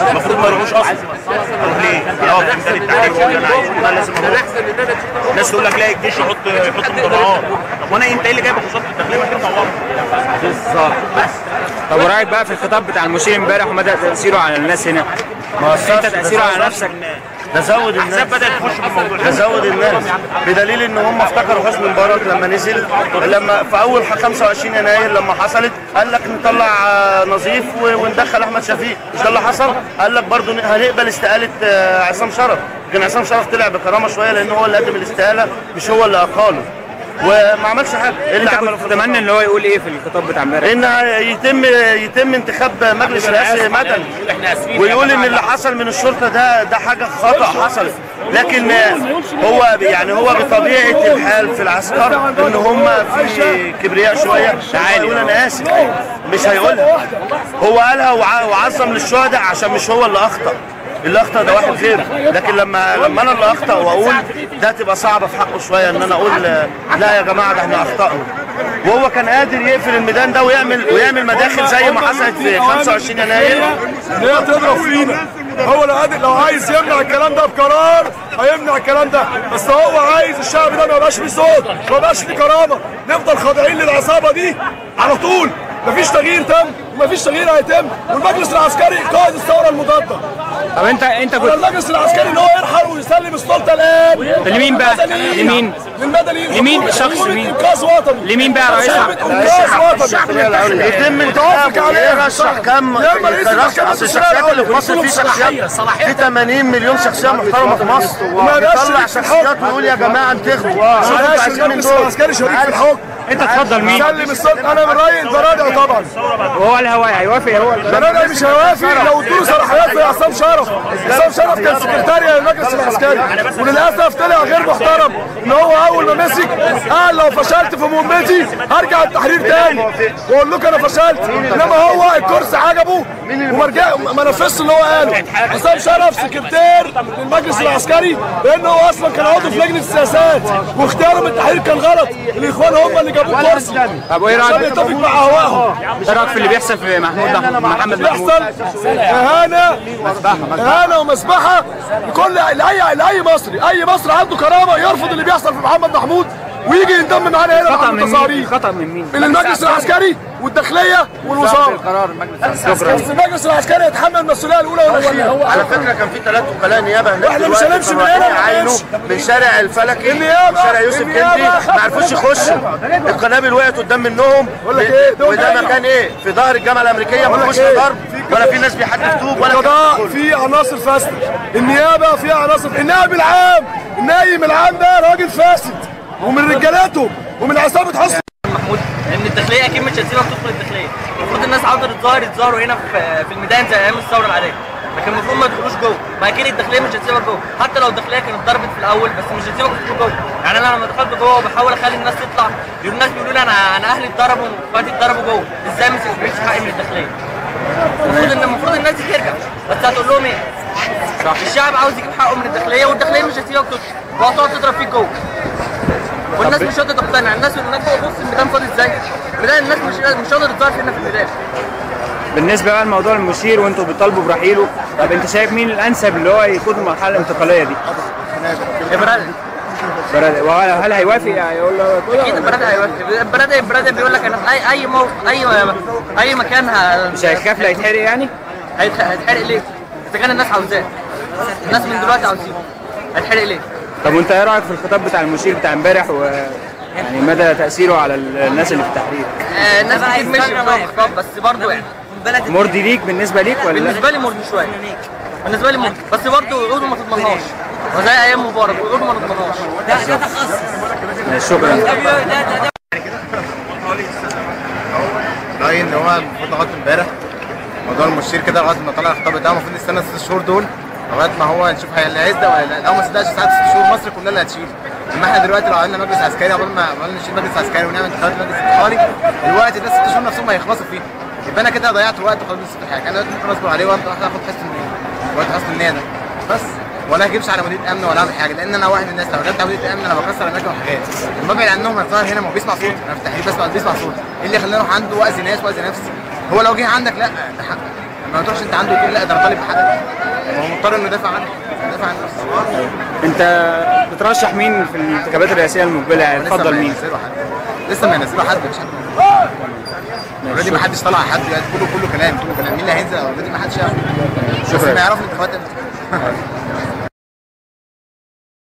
المفروض ما يروحوش اصلا. اروح ليه؟ اقف في ميدان التحرير واقول انا عايز انا لازم اروح. الناس تقول لك لا الجيش يحط مطبعات. طب وانا انت ايه اللي جايبك وزاره الداخليه ما تطلع بالظبط. طب ورايك بقى في الخطاب بتاع المشير امبارح ومدى تاثيره على الناس هنا؟ ما انت تاثيره على نفسك ده زود الناس، بدات تخش في الموضوع ده زود الناس، بدليل ان هم افتكروا حسني مبارك لما نزل، لما في اول 25 يناير لما حصلت قال لك نطلع نظيف وندخل احمد شفيق، مش ده اللي حصل؟ قال لك برضه هنقبل استقاله عصام شرف، لكن عصام شرف طلع بكرامه شويه لان هو اللي قدم الاستقاله مش هو اللي اقاله. وما عملش حاجه. انت كنت تتمنى ان هو يقول ايه في الخطاب بتاع امبارح؟ ان يتم انتخاب مجلس رئاسي مدني ويقول ان اللي حصل من الشرطه ده حاجه خطا حصلت، لكن هو يعني هو بطبيعه الحال في العسكر ان هم في كبرياء شويه، تعالى يقول انا اسف مش هيقولها. هو قالها وعظم للشهداء عشان مش هو اللي اخطا، اللي اخطا ده واحد غيره، لكن لما انا اللي اخطا واقول ده تبقى صعبه في حقه شويه ان انا اقول لا يا جماعه ده احنا اخطانا. وهو كان قادر يقفل الميدان ده ويعمل مداخل زي ما حصلت في 25 يناير ان هي تضرب فينا. هو لو عايز يمنع الكلام ده بقرار هيمنع الكلام ده، بس هو عايز الشعب ده ما يبقاش فيه صوت، ما يبقاش فيه كرامه، نفضل خاضعين للعصابه دي على طول. مفيش تغيير تم ومفيش تغيير هيتم، والمجلس العسكري قائد الثوره المضاده. طب انت كنت المجلس العسكري ان هو يرحل ويسلم السلطه الان لمين بقى؟ لمين؟ للمدنيين. لمين الشخص مين؟ انقاذ وطني. لمين بقى رئيس انقاذ وطني. يتم انتخابه ويرشح كام الشخصيات اللي في مصر، في شخصيات في 80 مليون شخصيه محترمه في مصر، يطلع شخصيات ويقول يا جماعه انتخبوا شوفوا انتوا عايزين من دول. العسكري شريك في الحكم. انت تفضل مين؟ سلم السلطه. انا من رايي البرادعي طبعا. وهو الهواء هيوافق؟ هو البرادعي مش هيوافق لو ادوا له صلاحيات زي عصام شرف. عصام شرف كان سكرتاري للمجلس العسكري وللاسف طلع غير محترم، ان هو اول ما مسك قال لو فشلت في مهمتي هرجع التحرير تاني واقول لكم انا فشلت، انما هو الكرسي عجبه وما نفذش اللي هو قاله. عصام شرف سكرتير للمجلس العسكري لانه هو اصلا كان عضو في لجنه السياسات واختياره من التحرير كان غلط، الاخوان هم اللي جابوا الكرسي. طب وايه رايك؟ عشان يتفق مع هواهم. ايه رايك في اللي بيحصل في محمد محمود؟ بيحصل اهانه ومسبحه لاي مصري، اي مصري عنده كرامه يرفض اللي بيحصل في محمد محمود ويجي ينضم معانا هنا مع التصاريح. خطأ من مين؟ من المجلس العسكري والداخليه والوزاره. المجلس العسكري يتحمل المسؤوليه الاولى والاخيره. على فكره كان في 3 وكلاء نيابه هناك، احنا مش هنمشي من هنا من شارع الفلكي وشارع يوسف كندي ما عرفوش يخشوا، القنابل وقعت قدام منهم. وده مكان ايه؟ في ظهر الجامعه الامريكيه، ما فيهوش ضرب ولا في ناس بيحدف طوب ولا القضاء في عناصر فاسده، النيابه فيها عناصر، النائب العام النايم العام ده راجل فاسد ومن رجالته ومن عصابه حسني محمود، لان الداخليه اكيد مش هتسيبك تدخل الداخليه. المفروض الناس عاوزه يتظاهروا هنا في الميدان زي ايام الثوره العاديه، لكن المفروض ما يدخلوش جوه. ما اكيد الداخليه مش هتسيبك جوه، حتى لو الداخليه كانت ضربت في الاول بس مش هتسيبك تدخل جوه. يعني انا لما دخلت جوه وبحاول اخلي الناس تطلع، الناس بيقولوا لي انا اهلي اتضربوا واخواتي اتضربوا جوه، ازاي ما سيبش حقي من الداخليه؟ المفروض الناس دي ترجع، بس هتقول لهم ايه؟ الشعب عاوز يجيب حقه من الداخليه والداخليه مش هتسيبك تدخل وهتقعد تضرب فيك جوه. والناس مش قادره تقتنع، الناس هناك جوه بص الميدان فاضي ازاي؟ الميدان الناس مش قادره تظهر هنا في الميدان. بالنسبه بقى لموضوع المشير وانتوا بتطالبوا برحيله، طب انت شايف مين الانسب اللي هو يقود المرحله الانتقاليه دي؟ برادعي. وهل هيوافق؟ يقول له اكيد برادعي هيوافق. برادعي بيقول لك انا في اي موقف اي مكان مش هيخاف لا يتحرق يعني؟ هيتحرق ليه؟ اذا كان الناس عاوزاه، الناس من دلوقتي عاوزينه، هيتحرق ليه؟ طب وانت ايه رايك في الخطاب بتاع المشير بتاع امبارح يعني مدى تاثيره على الناس اللي في التحرير؟ الناس كتير مشي في الخطاب بس برضه يعني مرضي ليك بالنسبه ليك ولا؟ بالنسبه لي مرضي شويه، بالنسبه لي مرضي، بس برضه وعوده ما تضمنهاش وزي ايام مبارك وعوده ما نضمنهاش. شكرا. رايي ان هو المفروض لغايه امبارح موضوع المشير كده لغايه ما طلع الخطاب بتاعه المفروض نستنى 6 شهور دول لغايه ما هو نشوف هيعز ده ولا لا. لو ما صدقش ساعات 6 شهور مصر كلها اللي هتشيل. اما احنا دلوقتي لو عملنا مجلس عسكري قبل ما نشيل مجلس عسكري ونعمل انتخابات مجلس انتقالي دلوقتي ده 6 شهور نفسهم هيخلصوا فيه، يبقى انا كده ضيعت وقت خالص في حاجه. انا دلوقتي ممكن اصبر عليه واحد اخد حسن النيه وقت حسن النيه ده بس، ولا اجيبش على مديريه امن ولا اعمل حاجه، لان انا واحد من الناس لو جبت على مديريه امن انا بكسر اماكن وحاجات. لما ابعد عنهم هتظهر هنا ما هو بيسمع صوت، انا في التحرير بسمع صوت، ايه اللي خلاني اروح عنده واذي ناس واذي نفسي؟ هو لو جه عندك لا ده حق، ما تروحش انت عنده تقول لا ده انا طالب حقك، هو مضطر انه يدافع عنه، يدافع عن نفسه. انت بترشح مين في الانتخابات الرئاسيه المقبله؟ يعني تفضل مين؟ لسه ما ينزلوا حد، مش حد اوريدي، ما حدش طلع حد، كله كلام، كله كلام. مين اللي هينزل اوريدي ما حدش يعرف، بس ما يعرفوا الانتخابات امتى.